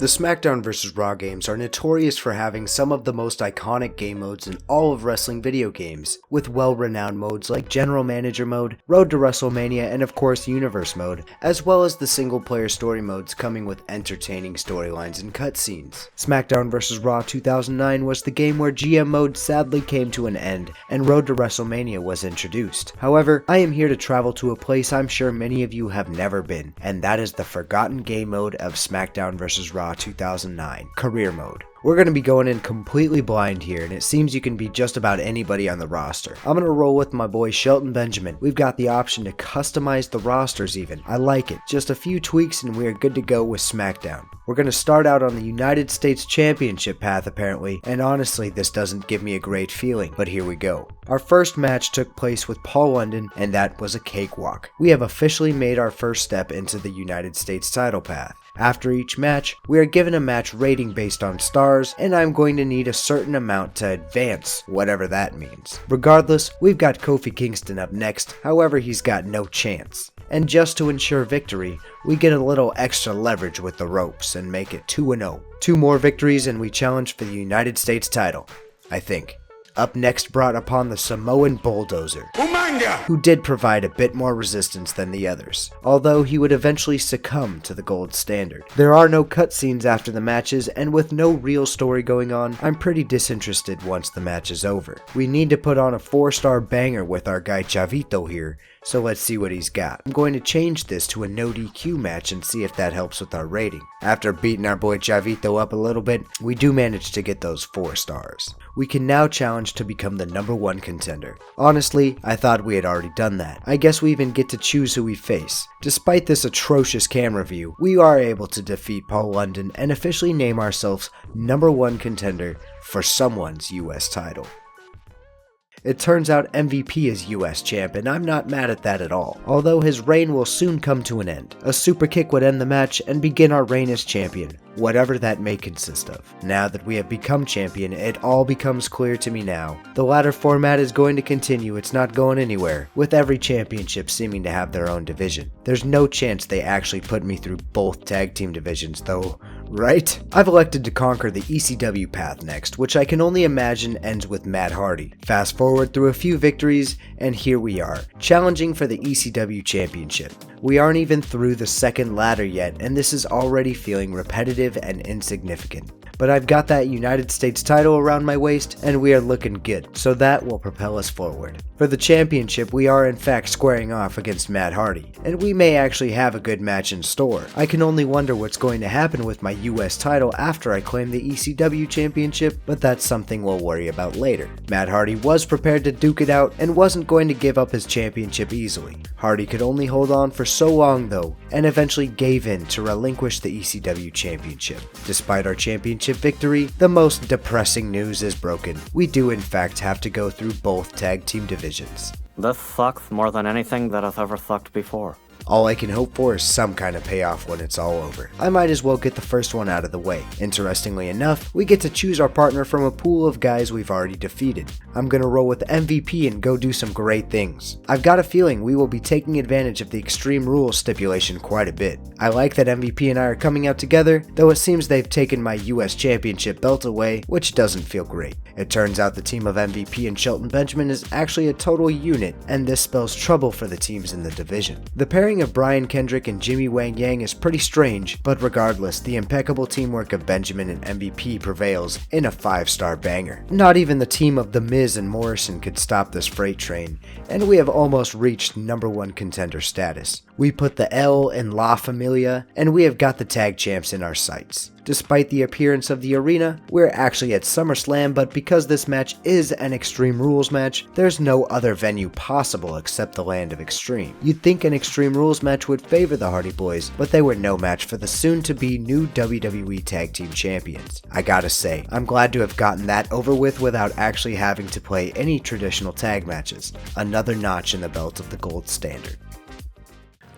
The Smackdown vs. Raw games are notorious for having some of the most iconic game modes in all of wrestling video games, with well-renowned modes like General Manager mode, Road to WrestleMania, and of course Universe mode, as well as the single-player story modes coming with entertaining storylines and cutscenes. Smackdown vs. Raw 2009 was the game where GM mode sadly came to an end, and Road to WrestleMania was introduced. However, I am here to travel to a place I'm sure many of you have never been, and that is the forgotten game mode of Smackdown vs. Raw 2009, Career Mode. We're going to be going in completely blind here, and it seems you can be just about anybody on the roster. I'm going to roll with my boy Shelton Benjamin. We've got the option to customize the rosters even. I like it. Just a few tweaks and we are good to go with Smackdown. We're going to start out on the United States Championship path apparently, and honestly this doesn't give me a great feeling, but here we go. Our first match took place with Paul London, and that was a cakewalk. We have officially made our first step into the United States title path. After each match, we are given a match rating based on stars, and I'm going to need a certain amount to advance, whatever that means. Regardless, we've got Kofi Kingston up next, however he's got no chance. And just to ensure victory, we get a little extra leverage with the ropes and make it 2-0. 2 more victories and we challenge for the United States title, I think. Up next brought upon the Samoan Bulldozer, who did provide a bit more resistance than the others, although he would eventually succumb to the gold standard. There are no cutscenes after the matches, and with no real story going on, I'm pretty disinterested once the match is over. We need to put on a 4-star banger with our guy Chavito here, so let's see what he's got. I'm going to change this to a no DQ match and see if that helps with our rating. After beating our boy Chavito up a little bit, we do manage to get those 4 stars. We can now challenge to become the #1 contender. Honestly, I thought we had already done that. I guess we even get to choose who we face. Despite this atrocious camera view, we are able to defeat Paul London and officially name ourselves #1 contender for someone's US title. It turns out MVP is US champ, and I'm not mad at that at all, although his reign will soon come to an end. A super kick would end the match and begin our reign as champion, whatever that may consist of. Now that we have become champion, it all becomes clear to me now. The ladder format is going to continue, it's not going anywhere, with every championship seeming to have their own division. There's no chance they actually put me through both tag team divisions though, right? I've elected to conquer the ECW path next, which I can only imagine ends with Matt Hardy. Fast forward through a few victories, and here we are, challenging for the ECW championship. We aren't even through the second ladder yet, and this is already feeling repetitive and insignificant. But I've got that United States title around my waist, and we are looking good, so that will propel us forward. For the championship, we are in fact squaring off against Matt Hardy, and we may actually have a good match in store. I can only wonder what's going to happen with my US title after I claim the ECW championship, but that's something we'll worry about later. Matt Hardy was prepared to duke it out and wasn't going to give up his championship easily. Hardy could only hold on for so long though, and eventually gave in to relinquish the ECW championship. Despite our championship victory, the most depressing news is broken. We do in fact have to go through both tag team divisions. This sucks more than anything that has ever sucked before. All I can hope for is some kind of payoff when it's all over. I might as well get the first one out of the way. Interestingly enough, we get to choose our partner from a pool of guys we've already defeated. I'm gonna roll with MVP and go do some great things. I've got a feeling we will be taking advantage of the Extreme Rules stipulation quite a bit. I like that MVP and I are coming out together, though it seems they've taken my US Championship belt away, which doesn't feel great. It turns out the team of MVP and Shelton Benjamin is actually a total unit, and this spells trouble for the teams in the division. The pairing of Brian Kendrick and Jimmy Wang Yang is pretty strange, but regardless, the impeccable teamwork of Benjamin and MVP prevails in a 5-star banger. Not even the team of The Miz and Morrison could stop this freight train, and we have almost reached #1 contender status. We put the L in La Familia, and we have got the tag champs in our sights. Despite the appearance of the arena, we're actually at SummerSlam, but because this match is an Extreme Rules match, there's no other venue possible except the Land of Extreme. You'd think an Extreme Rules match would favor the Hardy Boys, but they were no match for the soon-to-be new WWE Tag Team Champions. I gotta say, I'm glad to have gotten that over with without actually having to play any traditional tag matches. Another notch in the belt of the gold standard.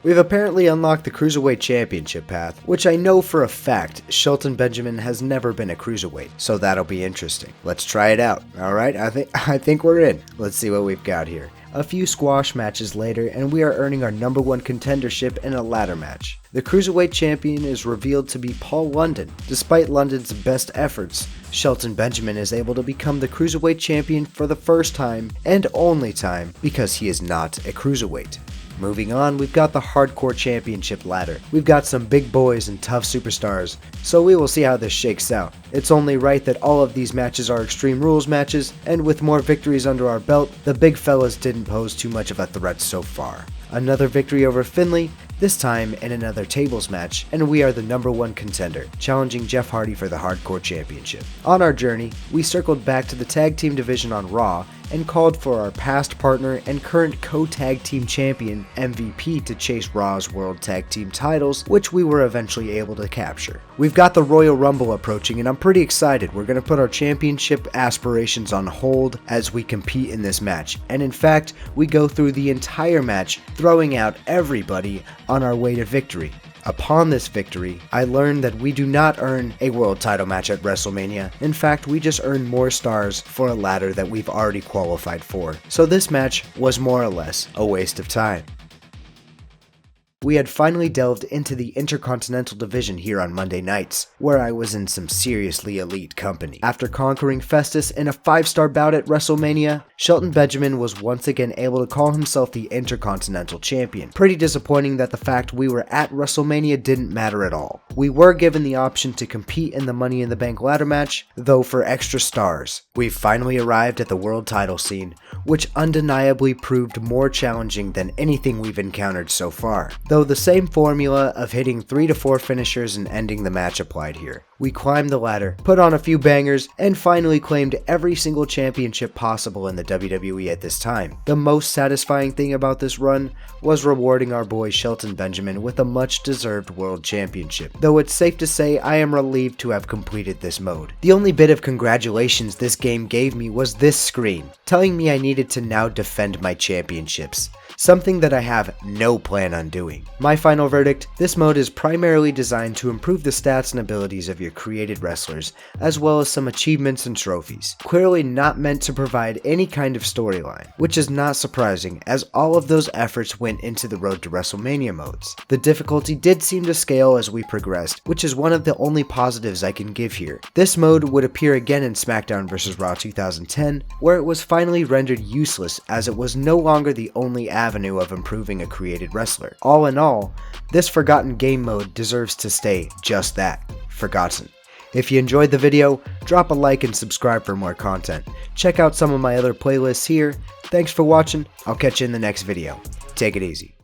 We've apparently unlocked the Cruiserweight Championship path, which I know for a fact Shelton Benjamin has never been a Cruiserweight, so that'll be interesting. Let's try it out. Alright, I think we're in. Let's see what we've got here. A few squash matches later, and we are earning our number 1 contendership in a ladder match. The Cruiserweight champion is revealed to be Paul London. Despite London's best efforts, Shelton Benjamin is able to become the Cruiserweight champion for the first time and only time because he is not a Cruiserweight. Moving on, we've got the Hardcore Championship ladder. We've got some big boys and tough superstars, so we will see how this shakes out. It's only right that all of these matches are Extreme Rules matches, and with more victories under our belt, the big fellas didn't pose too much of a threat so far. Another victory over Finlay, this time in another tables match, and we are the number 1 contender, challenging Jeff Hardy for the Hardcore Championship. On our journey, we circled back to the tag team division on Raw and called for our past partner and current co-tag team champion, MVP, to chase Raw's World Tag Team titles, which we were eventually able to capture. We've got the Royal Rumble approaching, and I'm pretty excited. We're going to put our championship aspirations on hold as we compete in this match, and in fact, we go through the entire match, throwing out everybody on our way to victory. Upon this victory, I learned that we do not earn a world title match at WrestleMania. In fact, we just earn more stars for a ladder that we've already qualified for. So this match was more or less a waste of time. We had finally delved into the Intercontinental division here on Monday nights, where I was in some seriously elite company. After conquering Festus in a 5-star bout at WrestleMania, Shelton Benjamin was once again able to call himself the Intercontinental Champion. Pretty disappointing that the fact we were at WrestleMania didn't matter at all. We were given the option to compete in the Money in the Bank ladder match, though for extra stars. We've finally arrived at the world title scene, which undeniably proved more challenging than anything we've encountered so far. Though the same formula of hitting 3 to 4 finishers and ending the match applied here. We climbed the ladder, put on a few bangers, and finally claimed every single championship possible in the WWE at this time. The most satisfying thing about this run was rewarding our boy Shelton Benjamin with a much deserved world championship, though it's safe to say I am relieved to have completed this mode. The only bit of congratulations this game gave me was this screen, telling me I needed to now defend my championships. Something that I have no plan on doing. My final verdict, this mode is primarily designed to improve the stats and abilities of your created wrestlers, as well as some achievements and trophies. Clearly not meant to provide any kind of storyline, which is not surprising as all of those efforts went into the Road to WrestleMania modes. The difficulty did seem to scale as we progressed, which is one of the only positives I can give here. This mode would appear again in Smackdown vs. Raw 2010, where it was finally rendered useless as it was no longer the only avenue of improving a created wrestler. All in all, this forgotten game mode deserves to stay just that, forgotten. If you enjoyed the video, drop a like and subscribe for more content. Check out some of my other playlists here. Thanks for watching, I'll catch you in the next video. Take it easy.